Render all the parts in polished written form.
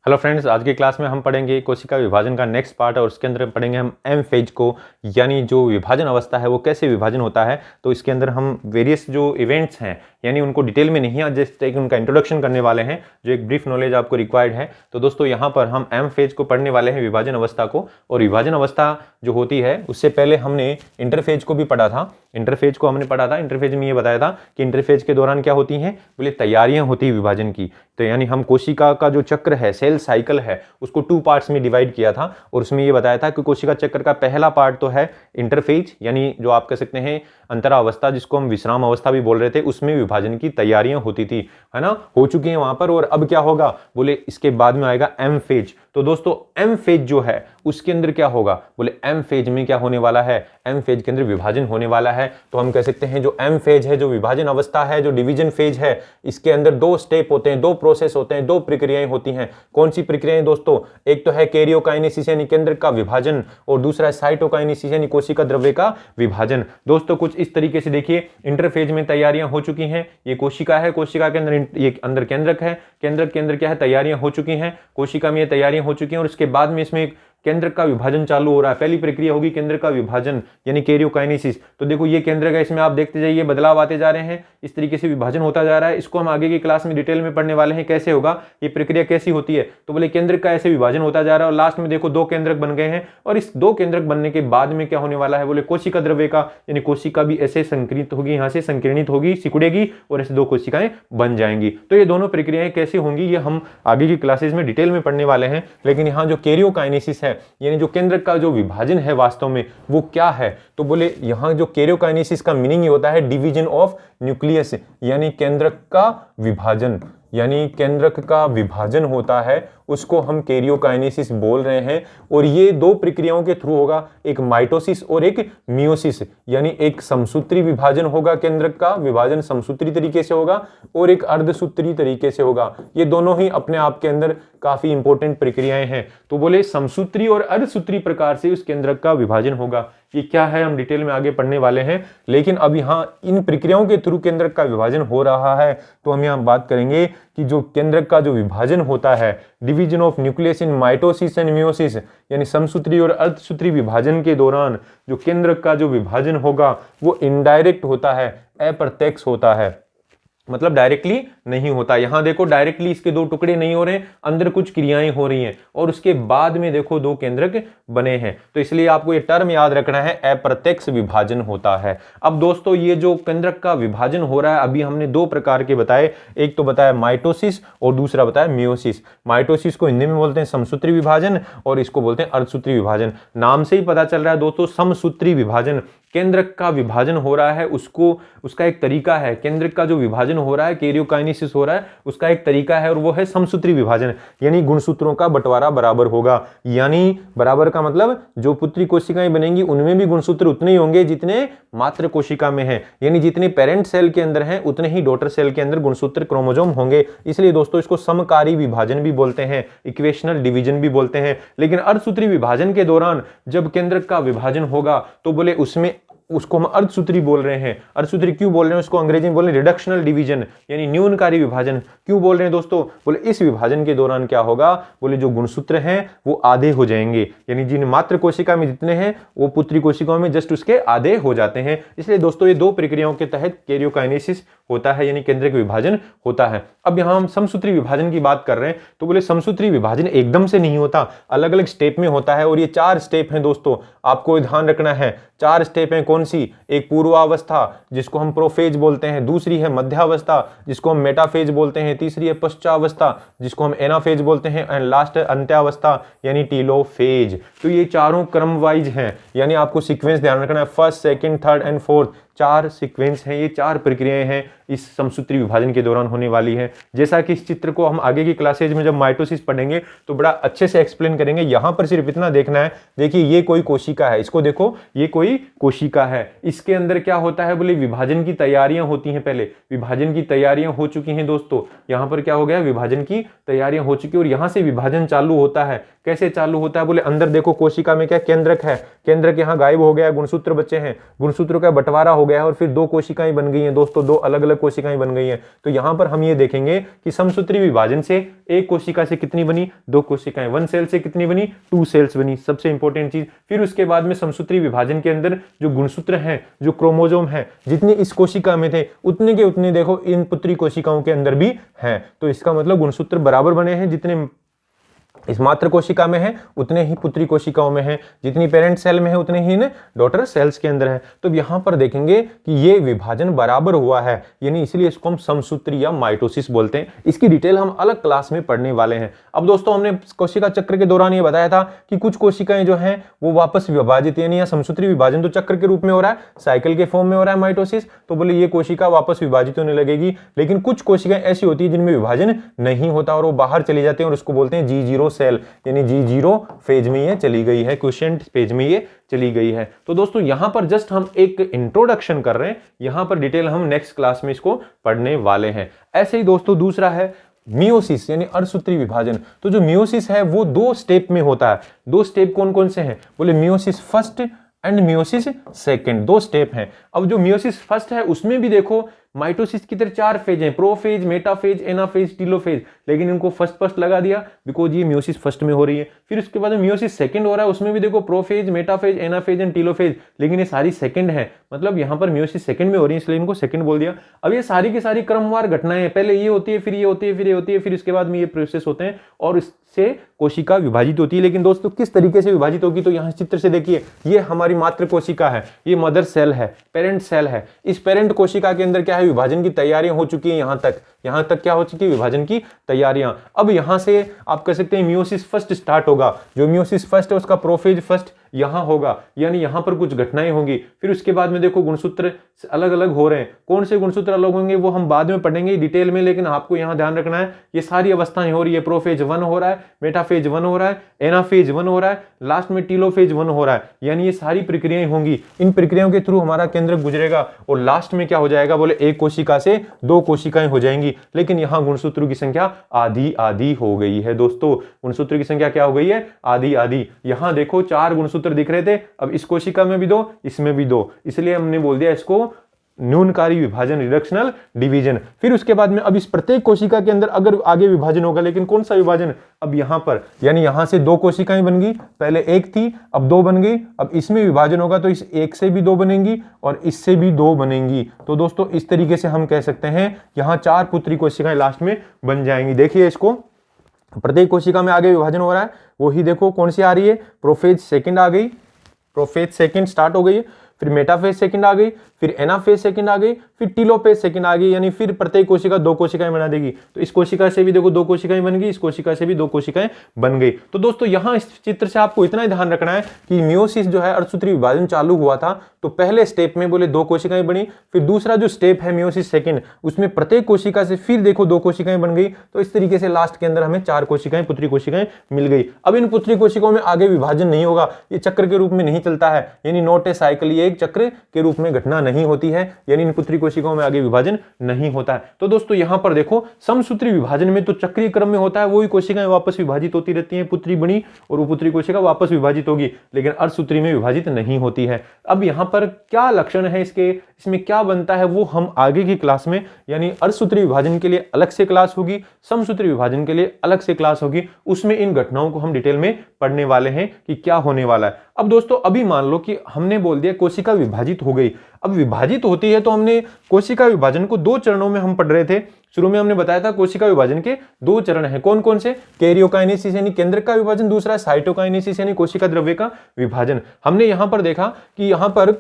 Hello friends, आज की class में हम पढ़ेंगे कोशिका विभाजन का नेक्स्ट पार्ट और उसके अंदर पढ़ेंगे हम एम फेज को, यानी जो विभाजन अवस्था है वो कैसे विभाजन होता है। तो इसके अंदर हम वेरियस जो इवेंट्स हैं यानी उनको डिटेल में नहीं, आज जस्ट एक उनका इंट्रोडक्शन करने वाले हैं, जो एक ब्रीफ नॉलेज आपको रिक्वायर्ड है। तो दोस्तों यहाँ पर हम एम फेज को पढ़ने वाले हैं, विभाजन अवस्था को। और विभाजन अवस्था जो होती है उससे पहले हमने इंटरफेज को भी पढ़ा था। इंटरफेज को हमने पढ़ा था, इंटरफेज में ये बताया था कि इंटरफेज के दौरान क्या होती हैं, बोले तैयारियां होती है विभाजन की। तो यानी हम कोशिका का जो चक्र है, सेल साइकिल है, उसको 2 पार्ट्स में डिवाइड किया था। और उसमें ये बताया था कि कोशिका चक्र का पहला पार्ट तो है इंटरफेज, यानी जो आप कह सकते हैं अंतरावस्था, जिसको हम विश्राम अवस्था भी बोल रहे थे, उसमें विभाजन की तैयारियां होती थी, है ना, हो चुकी हैं वहां पर। और अब क्या होगा, बोले इसके बाद में आएगा एम फेज। तो दोस्तों एम फेज जो है उसके अंदर क्या होगा, बोले एम फेज में क्या होने वाला है, एम फेज के अंदर विभाजन होने वाला है। तो हम कह सकते हैं जो एम फेज है, जो विभाजन अवस्था है, जो डिवीजन फेज है, इसके अंदर 2 स्टेप होते हैं, 2 प्रोसेस होते हैं, 2 प्रक्रियाएं होती हैं। कौन सी प्रक्रियाएं दोस्तों, एक तो है कैरियोकाइनेसिस यानी केंद्रक का विभाजन, और दूसरा है साइटोकाइनेसिस यानी कोशिका द्रव्य का विभाजन। दोस्तों कुछ इस तरीके से देखिए, इंटरफेज में तैयारियां हो चुकी हैं, ये कोशिका है, कोशिका के अंदर ये अंदर केंद्रक है, केंद्रक के अंदर क्या है, तैयारियां हो चुकी हैं, कोशिका में ये तैयारियां हो चुकी हैं। और उसके बाद में इसमें केंद्रक का विभाजन चालू हो रहा है। पहली प्रक्रिया होगी केंद्रक का विभाजन यानी कैरियोकाइनेसिस। तो देखो ये केंद्रक है, इसमें आप देखते जाइए बदलाव आते जा रहे हैं, इस तरीके से विभाजन होता जा रहा है। इसको हम आगे की क्लास में डिटेल में पढ़ने वाले हैं, कैसे होगा, ये प्रक्रिया कैसी होती है। तो बोले केंद्रक का ऐसे विभाजन होता जा रहा है और लास्ट में देखो 2 केंद्रक बन गए हैं। और इस 2 केंद्रक बनने के बाद में क्या होने वाला है, बोले कोशिका द्रव्य का, यानी कोशिका भी ऐसे संकीर्णित होगी, यहां से संकीर्णित होगी, सिकुड़ेगी और ऐसे 2 कोशिकाएं बन जाएंगी। तो ये दोनों प्रक्रियाएं कैसे होंगी ये हम आगे की क्लासेस में डिटेल में पढ़ने वाले हैं। लेकिन यहाँ जो कैरियोकाइनेसिस है, यानी जो केंद्रक का जो विभाजन है वास्तव में वो क्या है, तो बोले यहां जो कैरियोकाइनेसिस का मीनिंग ये होता है डिवीजन ऑफ न्यूक्लियस, यानी केंद्रक का विभाजन, यानी केंद्रक का विभाजन होता है, उसको हम कैरियोकाइनेसिस बोल रहे हैं। और ये 2 प्रक्रियाओं के थ्रू होगा, एक माइटोसिस और एक मियोसिस, यानी एक समसूत्री विभाजन होगा, केंद्रक का विभाजन समसूत्री तरीके से होगा, और एक अर्धसूत्री तरीके से होगा। ये दोनों ही अपने आप के अंदर काफी इंपॉर्टेंट प्रक्रियाएं हैं। तो बोले समसूत्री और अर्धसूत्री प्रकार से उस केंद्रक का विभाजन होगा। ये क्या है हम डिटेल में आगे पढ़ने वाले हैं। लेकिन अब यहाँ इन प्रक्रियाओं के थ्रू केंद्रक का विभाजन हो रहा है, तो हम यहाँ बात करेंगे कि जो केंद्रक का जो विभाजन होता है, division of nucleus in mitosis and meiosis, यानी समसूत्री और अर्धसूत्री विभाजन के दौरान जो केंद्रक का जो विभाजन होगा वो इनडायरेक्ट होता है, अप्रत्यक्ष होता है, मतलब डायरेक्टली नहीं होता। यहां देखो डायरेक्टली इसके 2 टुकड़े नहीं हो रहे हैं, अंदर कुछ क्रियाएं हो रही हैं और उसके बाद में देखो 2 केंद्रक बने हैं। तो इसलिए आपको ये टर्म याद रखना है, अप्रत्यक्ष विभाजन होता है। अब दोस्तों ये जो केंद्रक का विभाजन हो रहा है, अभी हमने 2 प्रकार के बताए, एक तो बताया माइटोसिस और दूसरा बताया मियोसिस। माइटोसिस को हिंदी में बोलते हैं समसूत्री विभाजन और इसको बोलते हैं अर्धसूत्री विभाजन। नाम से ही पता चल रहा है दोस्तों, समसूत्री विभाजन, केंद्रक का विभाजन हो रहा है, उसका एक तरीका है। केंद्रक का जो विभाजन हो रहा है, कैरियोकाइनेसिस हो रहा है, उसका एक तरीका है और वो है समसूत्री विभाजन, यानी गुणसूत्रों का बंटवारा बराबर होगा। यानी बराबर का मतलब जो पुत्री कोशिकाएं बनेंगी उनमें भी गुणसूत्र उतने ही होंगे जितने मातृ कोशिका में हैं, यानी जितने पेरेंट सेल के अंदर हैं उतने ही डॉटर सेल के अंदर गुणसूत्र क्रोमोसोम होंगे। इसलिए दोस्तों इसको समकारी विभाजन भी बोलते हैं, इक्वेशनल डिवीजन भी बोलते हैं। लेकिन अर्धसूत्री विभाजन के दौरान जब केंद्रक का विभाजन होगा तो बोले उसमें उसको हम अर्धसूत्री बोल रहे हैं। अर्धसूत्री क्यों बोल रहे हैं, उसको अंग्रेजी में बोल रहे हैं रिडक्शनल डिवीजन, यानी न्यूनकारी विभाजन। क्यों बोल रहे हैं दोस्तों, बोले इस विभाजन के दौरान क्या होगा, बोले जो गुणसूत्र हैं वो आधे हो जाएंगे, यानी जिन मातृ कोशिका में जितने हैं वो पुत्री कोशिकाओं में जस्ट उसके आधे हो जाते हैं। इसलिए दोस्तों ये 2 प्रक्रियाओं के तहत कैरियोकाइनेसिस होता है, यानी केंद्रक विभाजन होता है। अब यहां हम समसूत्री विभाजन की बात कर रहे हैं, तो बोले समसूत्री विभाजन एकदम से नहीं होता, अलग अलग स्टेप में होता है। और ये 4 स्टेप हैं दोस्तों, आपको ध्यान रखना है। 4 स्टेप हैं, कौन सी, एक पूर्वावस्था जिसको हम प्रोफेज बोलते हैं, दूसरी है मध्यावस्था जिसको हम मेटाफेज बोलते हैं, तीसरी है पश्चावस्था जिसको हम एनाफेज बोलते हैं, एंड लास्ट है अंत्यावस्था यानी टीलोफेज। तो ये चारों क्रम वाइज हैं, यानी आपको सीक्वेंस ध्यान रखना है, first, second, third and fourth, 4 sequence हैं, ये 4 प्रक्रियाएं हैं इस समसूत्री विभाजन के दौरान होने वाली है। जैसा कि इस चित्र को हम आगे की क्लासेज में जब माइटोसिस पढ़ेंगे तो बड़ा अच्छे से एक्सप्लेन करेंगे। यहां पर सिर्फ इतना देखना है, देखिए ये कोई कोशिका है, इसको देखो ये कोई कोशिका है, इसके अंदर क्या होता है, बोले विभाजन की तैयारियां होती हैं। पहले विभाजन की तैयारियां हो चुकी हैं दोस्तों, यहां पर क्या हो गया, विभाजन की तैयारियां हो चुकी और यहां से विभाजन चालू होता है। कैसे चालू होता है, बोले अंदर देखो कोशिका में क्या केंद्रक है, केंद्रक यहां गायब हो गया, गुणसूत्र बचे हैं, गुणसूत्रों का बंटवारा हो गया है और फिर दो कोशिकाएं बन गई हैं दोस्तों, दो अलग अलग कोशिकाएं बन गई हैं। तो यहां पर हम ये देखेंगे कि समसूत्री विभाजन से एक कोशिका से कितनी बनी, दो कोशिकाएं, 1 सेल से कितनी बनी, 2 सेल्स बनी, सबसे इंपॉर्टेंट चीज। फिर उसके बाद में समसूत्री विभाजन के अंदर जो गुणसूत्र हैं, जो क्रोमोसोम है, जितने इस कोशिका में थे उतने के उतने देखो इन पुत्री कोशिकाओं के अंदर भी हैं। तो इसका मतलब गुणसूत्र बराबर बने हैं, जितने इस मात्र कोशिका में है उतने ही पुत्री कोशिकाओं में है, जितनी पेरेंट सेल में है उतने ही इन डॉटर सेल्स के अंदर है। तो यहां पर देखेंगे कि ये विभाजन बराबर हुआ है, यानी इसलिए इसको हम समसूत्री या माइटोसिस बोलते हैं। इसकी डिटेल हम अलग क्लास में पढ़ने वाले हैं। अब दोस्तों हमने कोशिका चक्र के दौरान ये बताया था कि कुछ कोशिकाएं जो हैं वो वापस विभाजित, यानी या समसूत्री विभाजन तो चक्र के रूप में हो रहा है, साइकिल के फॉर्म में हो रहा है माइटोसिस, तो बोले ये कोशिका वापस विभाजित होने लगेगी। लेकिन कुछ कोशिकाएं ऐसी होती है जिनमें विभाजन नहीं होता और वो बाहर चले जाते हैं और उसको बोलते हैं G0 सेल, यानी G0 फेज में ये चली गई है, क्वेश्चन फेज में ये चली गई है। तो दोस्तों यहां पर जस्ट हम एक इंट्रोडक्शन कर रहे हैं, यहां पर डिटेल हम नेक्स्ट क्लास में इसको पढ़ने वाले हैं। ऐसे ही दोस्तों दूसरा है मियोसिस यानी अर्धसूत्री विभाजन। तो जो मियोसिस है वो 2 स्टेप में होता है। 2 स्टेप कौन कौन से हैं, बोले meiosis first and meiosis second, 2 step हैं। अब जो मियोसिस फर्स्ट है उसमें भी देखो माइटोसिस की तरह 4 फेज हैं, प्रोफेज, मेटाफेज, एनाफेज, टीलोफेज, लेकिन इनको फर्स्ट लगा दिया बिकॉज ये मियोसिस फर्स्ट में हो रही है। फिर उसके बाद मियोसिस सेकंड हो रहा है, उसमें भी देखो prophase, metaphase, anaphase and telophase, लेकिन ये सारी सेकंड है, मतलब यहाँ पर मियोसिस सेकंड में हो रही है इसलिए इनको सेकंड बोल दिया। अब ये सारी की सारी क्रमवार घटनाएं हैं, पहले ये होती है, फिर ये होती है, फिर ये होती है, फिर इसके बाद में ये प्रोसेस होते हैं और इससे कोशिका विभाजित होती है। लेकिन दोस्तों किस तरीके से विभाजित होगी, तो यहाँ चित्र से देखिए, ये हमारी मात्र कोशिका है, ये मदर सेल है, पेरेंट सेल है। इस पेरेंट कोशिका के अंदर क्या है, विभाजन की तैयारियां हो चुकी हैं। यहां तक क्या हो चुकी है, विभाजन की तैयारियां। अब यहां से आप कह सकते हैं मियोसिस फर्स्ट स्टार्ट होगा। जो मियोसिस फर्स्ट है उसका प्रोफेज फर्स्ट यहां होगा, यानी यहां पर कुछ घटनाएं होंगी। फिर उसके बाद में देखो गुणसूत्र अलग अलग हो रहे हैं, कौन से गुणसूत्र अलग होंगे वो हम बाद में पढ़ेंगे डिटेल में, लेकिन आपको यहां ध्यान रखना है ये सारी अवस्थाएं हो रही है। प्रोफेज 1 हो रहा है, मेटाफेज 1 हो रहा है, एनाफेज 1 हो रहा है, लास्ट में टीलोफेज 1 हो रहा है, यानी ये सारी प्रक्रियाएं होंगी। इन प्रक्रियाओं के थ्रू हमारा केंद्रक गुजरेगा और लास्ट में क्या हो जाएगा, बोले एक कोशिका से 2 कोशिकाएं हो जाएंगी। लेकिन यहां गुणसूत्रों की संख्या आधी आधी हो गई है दोस्तों, गुणसूत्र की संख्या क्या हो गई है, आधी आधी। यहां देखो 4 गुणसूत्र दिख रहे थे, अब इस कोशिका में भी 2, इसमें भी 2, इसलिए हमने बोल दिया इसको न्यूनकारी विभाजन, रिडक्शनल डिवीजन। फिर उसके बाद में अब इस प्रत्येक कोशिका के अंदर अगर आगे विभाजन होगा, लेकिन कौन सा विभाजन, अब यहां पर, यानी यहां से 2 कोशिकाएं बन गई, पहले 1 थी अब 2 बन गई। अब इसमें विभाजन होगा तो इस 1 से भी 2 बनेंगी और इससे भी 2 बनेंगी। तो दोस्तों इस तरीके से हम कह सकते हैं यहां 4 पुत्री कोशिकाएं लास्ट में बन जाएंगी। देखिए इसको, प्रत्येक कोशिका में आगे विभाजन हो रहा है, वही देखो कौन सी आ रही है, प्रोफेज सेकंड आ गई, प्रोफेज सेकंड स्टार्ट हो गई, फिर मेटाफेज सेकंड आ गई, फिर एनाफेज सेकंड आ गई, फिर टीलोफेज सेकंड आ गई, यानी फिर प्रत्येक कोशिका 2 कोशिकाएं बना देगी। तो इस कोशिका से भी देखो 2 कोशिकाएं बन गई, इस कोशिका से भी 2 कोशिकाएं बन गई। तो दोस्तों यहां इस चित्र से आपको इतना ही ध्यान रखना है कि मियोसिस जो है अर्धसूत्री विभाजन चालू हुआ था, तो पहले स्टेप में बोले 2 कोशिकाएं बनी, फिर दूसरा जो स्टेप है मियोसिस सेकंड, उसमें प्रत्येक कोशिका से फिर देखो 2 कोशिकाएं बन गई। तो इस तरीके से लास्ट के अंदर हमें 4 कोशिकाएं, पुत्री कोशिकाएं मिल गई। अब इन पुत्री कोशिकाओं में आगे विभाजन नहीं होगा, ये चक्र के रूप में नहीं चलता है, यानी नॉट ए साइकिल, ये एक चक्र के रूप में घटना नहीं होती है, यानी इन पुत्री कोशिकाओं में आगे विभाजन नहीं होता है। तो दोस्तों यहां पर देखो समसूत्री विभाजन में तो चक्रीय क्रम में होता है, वही कोशिकाएं वापस विभाजित होती रहती हैं, पुत्री बनी और वो पुत्री कोशिका वापस विभाजित होगी, लेकिन अर्धसूत्री में विभाजित नहीं होती है। अब यहां पर क्या लक्षण है इसके, इसमें क्या बनता है, वो हम आगे की क्लास में, यानी अर्धसूत्री विभाजन के लिए अलग से क्लास होगी, समसूत्री विभाजन के लिए अलग से क्लास होगी, उसमें इन घटनाओं को हम डिटेल में पढ़ने वाले हैं कि क्या होने वाला है। अब दोस्तों अभी मान लो कि हमने बोल दिया कोशिका विभाजित हो गई। अब विभाजित होती है तो हमने कोशिका विभाजन को 2 चरणों में हम पढ़ रहे थे। शुरू में हमने बताया था कोशिका विभाजन के 2 चरण हैं, कौन कौन से, कैरियोकाइनेसिस यानी केंद्रक का विभाजन, दूसरा साइटोकाइनेसिस यानी कोशिका द्रव्य का विभाजन। हमने यहां पर देखा कि यहां पर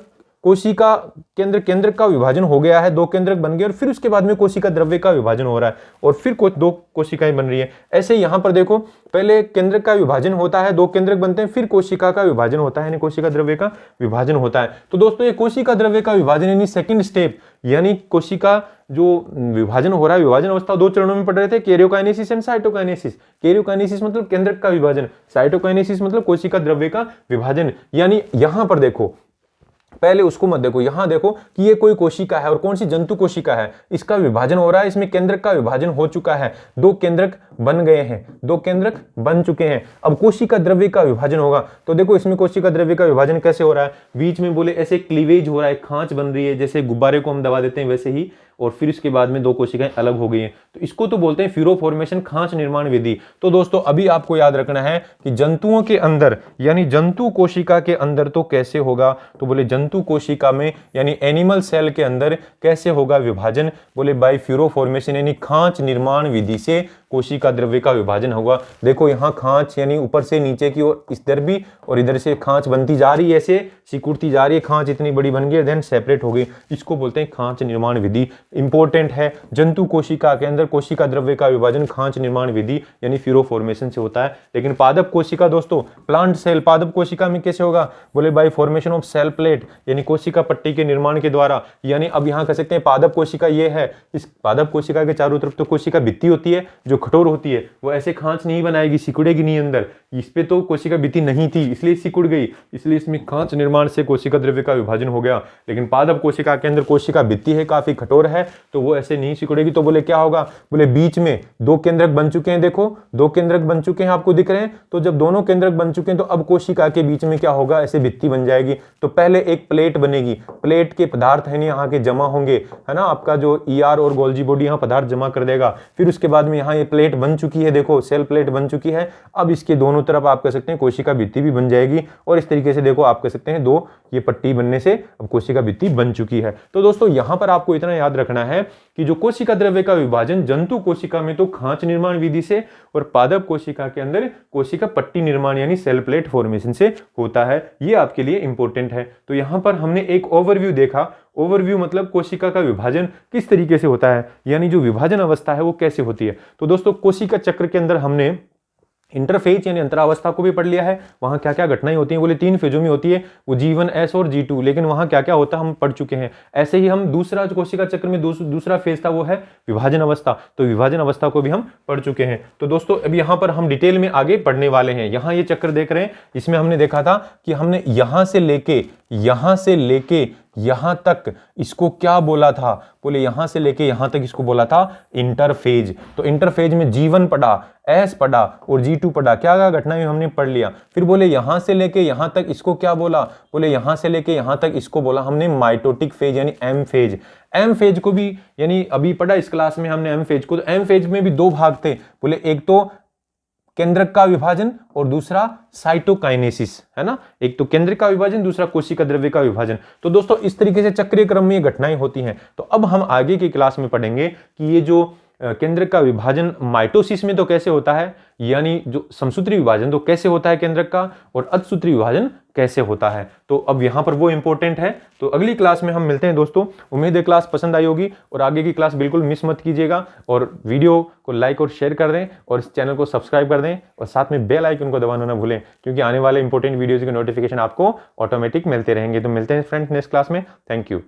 कोशिका केंद्रक का विभाजन हो गया है, 2 केंद्रक बन गए और फिर उसके बाद में कोशिका द्रव्य का विभाजन हो रहा है और फिर 2 कोशिकाएं बन रही है। ऐसे यहां पर देखो पहले केंद्रक का विभाजन होता है, 2 केंद्रक बनते हैं, फिर कोशिका का विभाजन होता है, यानी कोशिका द्रव्य का विभाजन होता है। तो दोस्तों ये कोशिका द्रव्य का विभाजन यानी सेकंड स्टेप, यानी कोशिका जो विभाजन हो रहा है, विभाजन अवस्था 2 चरणों में पढ़ रहे थे, कैरियोकाइनेसिस एंड साइटोकाइनेसिस। कैरियोकाइनेसिस मतलब केंद्रक का विभाजन, साइटोकाइनेसिस मतलब कोशिका द्रव्य का विभाजन। यानी यहां पर देखो पहले उसको मत देखो, यहां देखो कि ये कोई कोशिका है और कौन सी जंतु कोशिका है, इसका विभाजन हो रहा है, इसमें केंद्रक का विभाजन हो चुका है, 2 केंद्रक बन गए हैं, 2 केंद्रक बन चुके हैं। अब कोशिका द्रव्य का विभाजन होगा, तो देखो इसमें कोशिका द्रव्य का विभाजन कैसे हो रहा है, बीच में बोले ऐसे क्लीवेज हो रहा है, खांच बन रही है, जैसे गुब्बारे को हम दबा देते हैं वैसे ही, और फिर इसके बाद में 2 कोशिकाएं अलग हो गई हैं, तो इसको तो बोलते हैं फ्यूरो फॉर्मेशन, खांच निर्माण विधि। तो दोस्तों अभी आपको याद रखना है कि जंतुओं के अंदर यानी जंतु कोशिका के अंदर तो कैसे होगा, तो बोले जंतु कोशिका में यानी एनिमल सेल के अंदर कैसे होगा विभाजन, बोले बाय फ्यूरो फॉर्मेशन यानी खांच निर्माण विधि से कोशिका द्रव्य का विभाजन होगा। देखो यहाँ खांच यानी ऊपर से नीचे की ओर इधर भी और इधर से खांच बनती जा रही है, ऐसे सिकुड़ती जा रही है, खांच इतनी बड़ी बन गई, देन सेपरेट हो गई, इसको बोलते हैं खांच निर्माण विधि। इंपॉर्टेंट है, जंतु कोशिका के अंदर कोशिका द्रव्य का विभाजन खांच निर्माण विधि यानी फ्यूरो फॉर्मेशन से होता है। लेकिन पादप कोशिका दोस्तों, प्लांट सेल, पादप कोशिका में कैसे होगा, बोले by formation of cell plate यानी कोशिका पट्टी के निर्माण के द्वारा। यानी अब यहाँ कह सकते हैं पादप कोशिका ये है, इस पादप कोशिका के चारों तरफ तो कोशिका भित्ति होती है जो कठोर होती है, वो ऐसे खांच नहीं बनाएगी, सिकुड़ेगी नहीं अंदर, इस पे तो कोशिका भित्ति नहीं थी इसलिए सिकुड़ गई, इसलिए इसमें खांच निर्माण से कोशिका द्रव्य का विभाजन हो गया। लेकिन पादप कोशिका के अंदर कोशिका भित्ति है, काफी कठोर है, तो वो ऐसे नहीं सिकुड़ेगी। तो बोले क्या होगा, बोले बीच में 2 केंद्रक बन चुके हैं, देखो 2 केंद्रक बन चुके हैं, आपको दिख रहे हैं। तो जब दोनों केंद्रक बन चुके हैं तो अब कोशिका के बीच में क्या होगा, ऐसे भित्ति बन जाएगी। तो पहले एक प्लेट बनेगी, प्लेट के पदार्थ है यहाँ के जमा होंगे, है ना, आपका जो ER और गोल्जी बॉडी यहाँ पदार्थ जमा कर देगा। फिर उसके बाद में यहाँ ये प्लेट बन चुकी है, देखो सेल प्लेट बन चुकी है। अब इसके दोनों तरफ आप कह सकते हैं कोशिका भित्ति भी बन जाएगी, और इस तरीके से देखो आप कह सकते हैं 2 ये पट्टी बनने से अब कोशिका भित्ति बन चुकी है। तो दोस्तों यहां पर आपको इतना याद रखना है कि जो कोशिका द्रव्य का विभाजन जंतु कोशिका में तो खांच निर्माण विधि से, और पादप कोशिका के अंदर कोशिका पट्टी निर्माण यानी सेल प्लेट फॉर्मेशन से होता है। ये आपके लिए इंपॉर्टेंट है। तो यहां पर हमने एक ओवरव्यू देखा, ओवरव्यू मतलब कोशिका का विभाजन किस तरीके से होता है, यानी जो विभाजन अवस्था है वो कैसे होती है। तो दोस्तों कोशिका चक्र के अंदर हमने इंटरफेज यानी अंतरावस्था को भी पढ़ लिया है, वहां क्या क्या घटनाएं होती हैं, बोले 3 फेजों में होती है, वो G1, S और G2, लेकिन वहां क्या क्या होता है हम पढ़ चुके हैं। ऐसे ही हम दूसरा कोशिका चक्र में दूसरा फेज था वो है विभाजन अवस्था, तो विभाजन अवस्था को भी हम पढ़ चुके हैं। तो दोस्तों अब यहाँ पर हम डिटेल में आगे पढ़ने वाले हैं। यहाँ ये चक्र देख रहे हैं, इसमें हमने देखा था कि हमने यहां से लेके यहां तक इसको क्या बोला था, बोले यहां से लेके यहां तक इसको बोला था इंटरफेज। तो इंटरफेज में G1 पढ़ा, S पढ़ा और G2 पढ़ा, क्या क्या घटनाएं हमने पढ़ लिया। फिर बोले यहां से लेके यहां तक इसको क्या बोला, बोले यहां से लेके यहां तक इसको बोला हमने माइटोटिक फेज यानी M फेज। M फेज को भी यानी अभी पढ़ा इस क्लास में हमने M फेज को। तो M फेज में भी 2 भाग थे, बोले एक तो केंद्रक का विभाजन और दूसरा साइटोकाइनेसिस, है ना, एक तो केंद्रक का विभाजन, दूसरा कोशिका द्रव्य का विभाजन। तो दोस्तों इस तरीके से चक्रीय क्रम में ये घटनाएं होती हैं। तो अब हम आगे की क्लास में पढ़ेंगे कि ये जो केंद्रक का विभाजन माइटोसिस में तो कैसे होता है, यानी जो समसूत्री विभाजन तो कैसे होता है केंद्रक का, और अर्धसूत्री विभाजन कैसे होता है। तो अब यहां पर वो इंपॉर्टेंट है। तो अगली क्लास में हम मिलते हैं दोस्तों। उम्मीद है क्लास पसंद आई होगी, और आगे की क्लास बिल्कुल मिस मत कीजिएगा, और वीडियो को लाइक और शेयर कर दें, और इस चैनल को सब्सक्राइब कर दें, और साथ में बेल आइकन को दबाना ना भूलें, क्योंकि आने वाले इंपॉर्टेंट वीडियोज के नोटिफिकेशन आपको ऑटोमेटिक मिलते रहेंगे। तो मिलते हैं फ्रेंड्स नेक्स्ट क्लास में। Thank you.